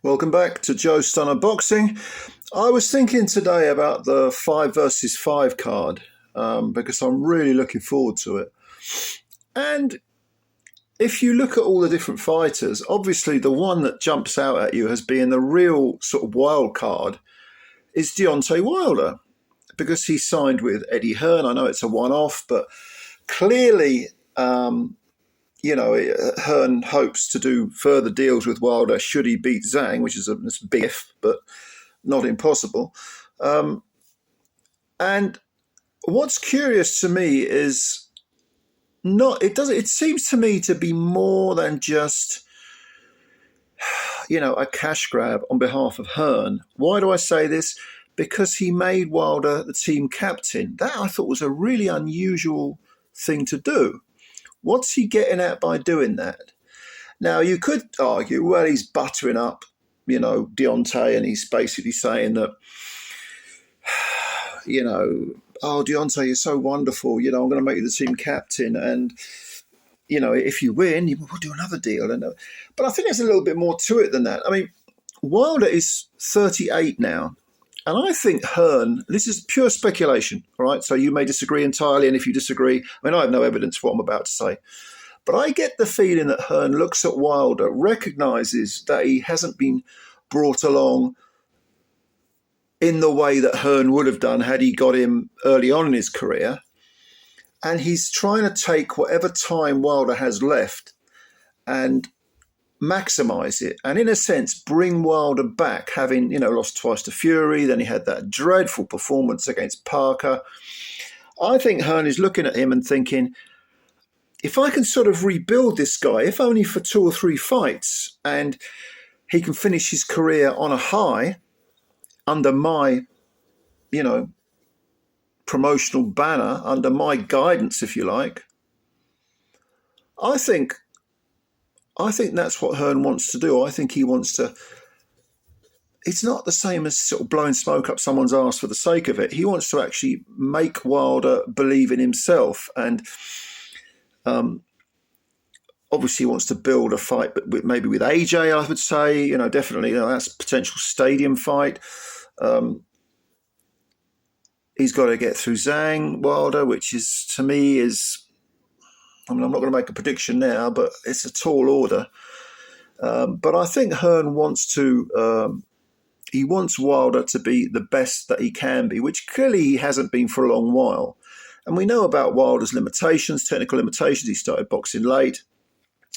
Welcome back to Joe Stunner Boxing. I was thinking today about the 5 versus 5 card because I'm really looking forward to it. And if you look at all the different fighters, obviously the one that jumps out at you as being the real sort of wild card is Deontay Wilder, because he signed with Eddie Hearn. I know it's a one-off, but clearly Hearn hopes to do further deals with Wilder should he beat Zhang, which is a biff, but not impossible. And what's curious to me is it seems to me to be more than just, a cash grab on behalf of Hearn. Why do I say this? Because he made Wilder the team captain. That I thought was a really unusual thing to do. What's he getting at by doing that? Now, you could argue, well, he's buttering up, Deontay, and he's basically saying that, Deontay, you're so wonderful, I'm going to make you the team captain, and, if you win, we'll do another deal. But I think there's a little bit more to it than that. I mean, Wilder is 38 now, and I think Hearn, this is pure speculation, all right? So you may disagree entirely, and if you disagree, I have no evidence for what I'm about to say. But I get the feeling that Hearn looks at Wilder, recognises that he hasn't been brought along in the way that Hearn would have done had he got him early on in his career. And he's trying to take whatever time Wilder has left and maximise it, and in a sense bring Wilder back, having lost twice to Fury. Then he had that dreadful performance against Parker. I think Hearn is looking at him and thinking, if I can sort of rebuild this guy, if only for 2 or 3 fights, and he can finish his career on a high under my promotional banner, under my guidance, if you like, I think that's what Hearn wants to do. I think he wants to. It's not the same as sort of blowing smoke up someone's arse for the sake of it. He wants to actually make Wilder believe in himself, and obviously he wants to build a fight, but maybe with AJ, I would say, definitely, that's a potential stadium fight. He's got to get through Zhang, Wilder, which is, to me, I'm not going to make a prediction now, but it's a tall order. But I think Hearn wants he wants Wilder to be the best that he can be, which clearly he hasn't been for a long while. And we know about Wilder's limitations, technical limitations. He started boxing late.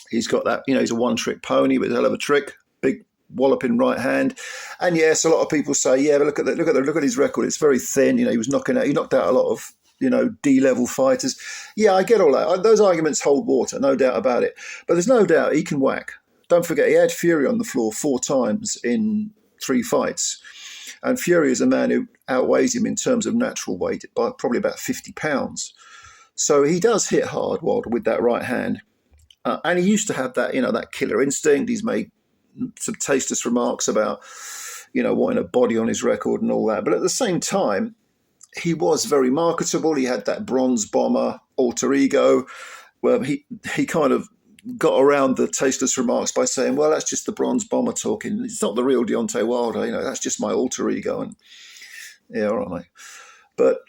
He's got that, he's a one-trick pony with a hell of a trick, big walloping right hand. And yes, a lot of people say, yeah, but look at his record. It's very thin. He knocked out a lot of D-level fighters. Yeah, I get all that. Those arguments hold water, no doubt about it. But there's no doubt he can whack. Don't forget, he had Fury on the floor 4 times in 3 fights. And Fury is a man who outweighs him in terms of natural weight by probably about 50 pounds. So he does hit hard, Wilder, with that right hand. And he used to have that, that killer instinct. He's made some tasteless remarks about, wanting a body on his record and all that. But at the same time, he was very marketable. He had that bronze bomber alter ego, where he kind of got around the tasteless remarks by saying, well, that's just the bronze bomber talking. It's not the real Deontay Wilder. That's just my alter ego. And yeah, all right, mate. But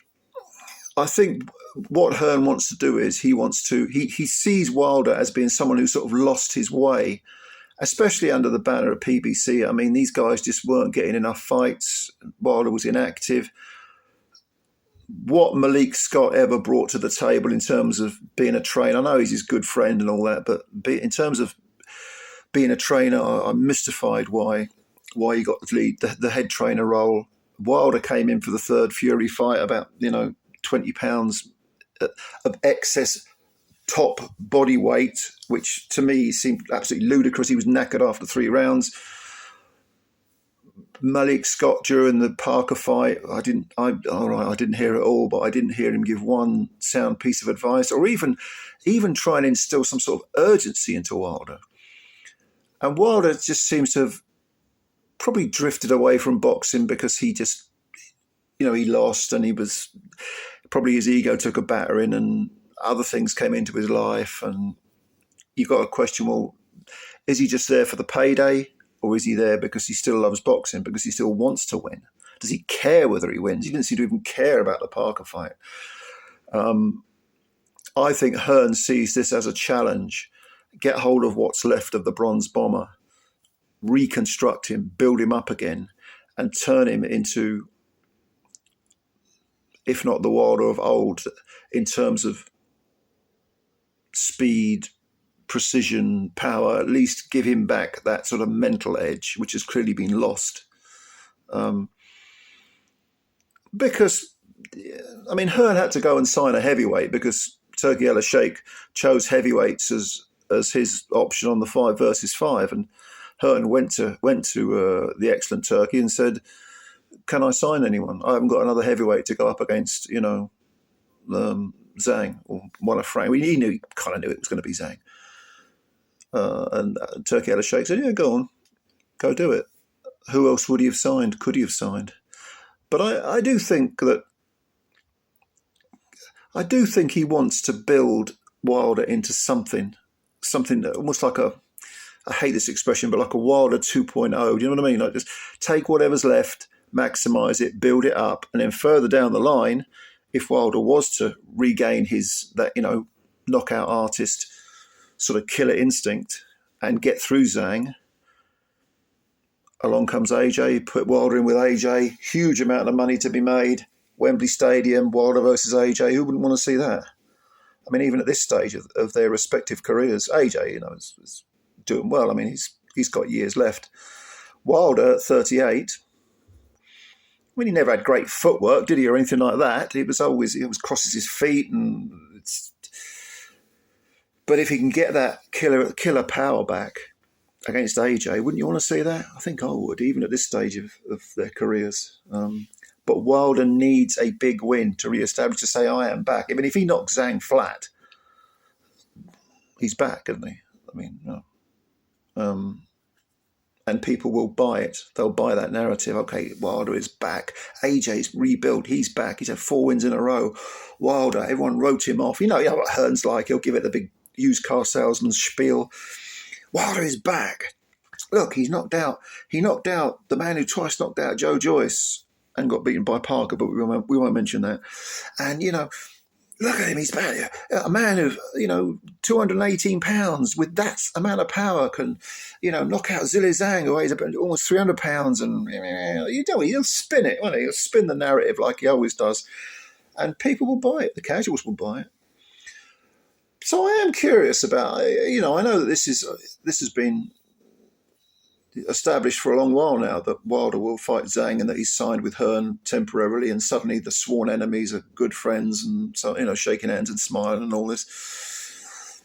I think what Hearn wants to do is he sees Wilder as being someone who sort of lost his way, especially under the banner of PBC. I mean, these guys just weren't getting enough fights. Wilder was inactive. What Malik Scott ever brought to the table in terms of being a trainer, I know he's his good friend and all that, but in terms of being a trainer, I'm mystified why he got the head trainer role. Wilder came in for the third Fury fight about 20 pounds of excess top body weight, which to me seemed absolutely ludicrous. He was knackered after 3 rounds. Malik Scott during the Parker fight, I didn't hear it all, but I didn't hear him give one sound piece of advice, or even try and instill some sort of urgency into Wilder. And Wilder just seems to have probably drifted away from boxing because he just, he lost, and he was probably, his ego took a battering, and other things came into his life, and you've got to question, well, is he just there for the payday? or is he there because he still loves boxing, because he still wants to win? Does he care whether he wins? He didn't seem to even care about the Parker fight. I think Hearn sees this as a challenge. Get hold of what's left of the Bronze Bomber, reconstruct him, build him up again, and turn him into, if not the Wilder of old, in terms of speed, precision, power, at least give him back that sort of mental edge, which has clearly been lost. Because, I mean, Hearn had to go and sign a heavyweight because Turki Al-Sheikh chose heavyweights as his option on the 5 versus 5, and Hearn went to the excellent Turkey and said, "Can I sign anyone? I haven't got another heavyweight to go up against, Zhang or one of Frank." He kind of knew it was going to be Zhang, and Turki Al-Sheikh said, "Yeah, go on, go do it." Who else would he have signed? Could he have signed? But I do think he wants to build Wilder into something that almost like I hate this expression, but like a Wilder 2.0. Do you know what I mean? Like, just take whatever's left, maximize it, build it up, and then further down the line, if Wilder was to regain that knockout artist sort of killer instinct and get through Zhang, along comes AJ, put Wilder in with AJ, huge amount of money to be made, Wembley Stadium, Wilder versus AJ. Who wouldn't want to see that? I mean, even at this stage of their respective careers, AJ, is doing well. I mean, he's got years left. Wilder at 38. I mean, he never had great footwork, did he, or anything like that? He always crosses his feet, but if he can get that killer power back against AJ, wouldn't you want to see that? I think I would, even at this stage of their careers. But Wilder needs a big win to re-establish, to say, I am back. I mean, if he knocks Zhang flat, he's back, isn't he? I mean, no. And people will buy it. They'll buy that narrative. Okay, Wilder is back. AJ's rebuilt. He's back. He's had 4 wins in a row. Wilder, everyone wrote him off. You know what Hearn's like. He'll give it the big used car salesman spiel. Wilder is back. Look, he knocked out the man who twice knocked out Joe Joyce and got beaten by Parker, but we won't mention that. And, look at him, he's back. A man of, 218 pounds with that amount of power can, knock out Zhilei Zhang, who weighs almost 300 pounds. And, he'll spin it, won't he? He'll spin the narrative like he always does. And people will buy it. The casuals will buy it. So I am curious about, I know that this has been established for a long while now, that Wilder will fight Zhang and that he's signed with Hearn temporarily, and suddenly the sworn enemies are good friends and so shaking hands and smiling and all this.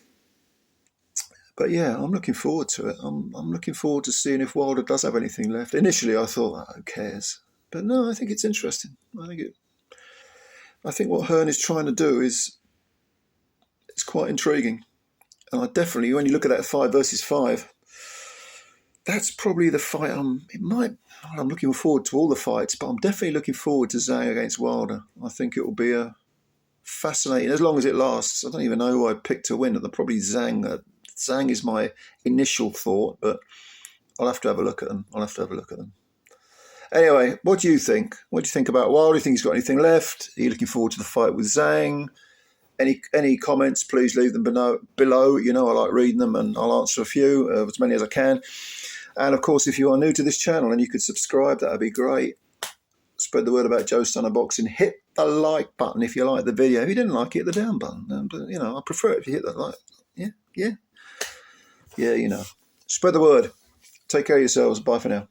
But yeah, I'm looking forward to it. I'm looking forward to seeing if Wilder does have anything left. Initially, I thought, who cares? But no, I think it's interesting. I think what Hearn is trying to do is quite intriguing. And I definitely, when you look at that 5 versus 5. That's probably the fight. I'm looking forward to all the fights, but I'm definitely looking forward to Zhang against Wilder. I think it will be a fascinating, as long as it lasts. I don't even know who I picked to win. Probably Zhang. Zhang is my initial thought, but I'll have to have a look at them. Anyway, what do you think? What do you think about Wilder? Do you think he's got anything left? Are you looking forward to the fight with Zhang? Any comments, please leave them below. I like reading them, and I'll answer a few, as many as I can. And of course, if you are new to this channel and you could subscribe, that would be great. Spread the word about Joe Stunner Boxing. Hit the like button if you like the video. If you didn't like it, hit the down button. But I prefer it if you hit that like. Yeah. Spread the word. Take care of yourselves. Bye for now.